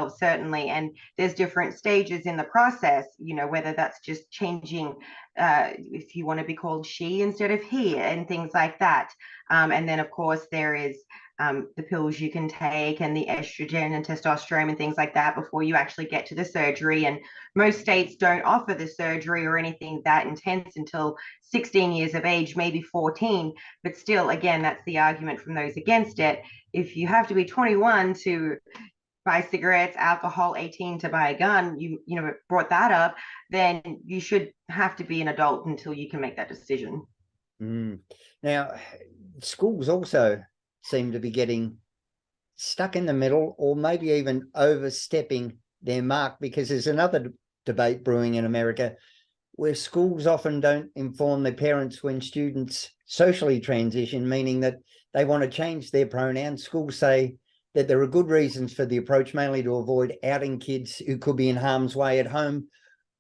themselves, certainly. And there's different stages in the process, whether that's just changing, if you want to be called she instead of he, and things like that. And then, of course, there is the pills you can take and the estrogen and testosterone and things like that before you actually get to the surgery. And most states don't offer the surgery or anything that intense until 16 years of age, maybe 14. But still, again, that's the argument from those against it. If you have to be 21 to buy cigarettes, alcohol, 18 to buy a gun, you brought that up, then you should have to be an adult until you can make that decision. Now, schools also seem to be getting stuck in the middle, or maybe even overstepping their mark, because there's another debate brewing in America where schools often don't inform their parents when students socially transition, meaning that they want to change their pronouns. Schools say that there are good reasons for the approach, mainly to avoid outing kids who could be in harm's way at home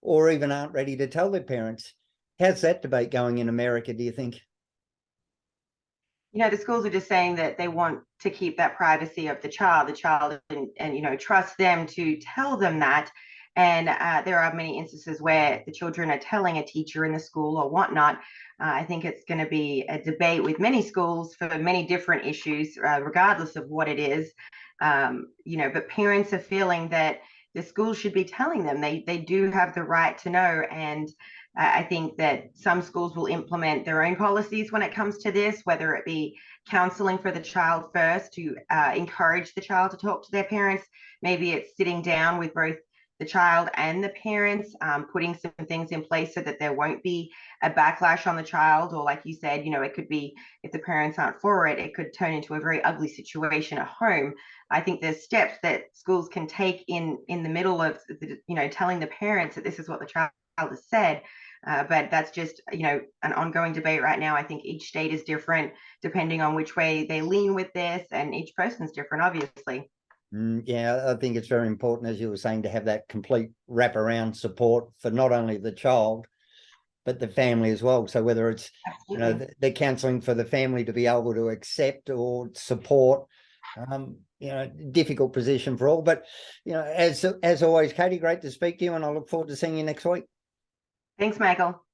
or even aren't ready to tell their parents. How's that debate going in America, do you think? The schools are just saying that they want to keep that privacy of the child and trust them to tell them that. And there are many instances where the children are telling a teacher in the school or whatnot. I think it's going to be a debate with many schools for many different issues, regardless of what it is. But parents are feeling that the school should be telling them. They do have the right to know. And I think that some schools will implement their own policies when it comes to this, whether it be counseling for the child first to encourage the child to talk to their parents. Maybe it's sitting down with both the child and the parents, putting some things in place so that there won't be a backlash on the child. Or like you said, it could be, if the parents aren't for it, it could turn into a very ugly situation at home. I think there's steps that schools can take in the middle of, telling the parents that this is what the child has said. But that's just, an ongoing debate right now. I think each state is different depending on which way they lean with this, and each person's different, obviously. Yeah, I think it's very important, as you were saying, to have that complete wraparound support for not only the child, but the family as well. So whether it's, the counselling for the family to be able to accept or support, difficult position for all. But, as always, Katie, great to speak to you, and I look forward to seeing you next week. Thanks, Michael.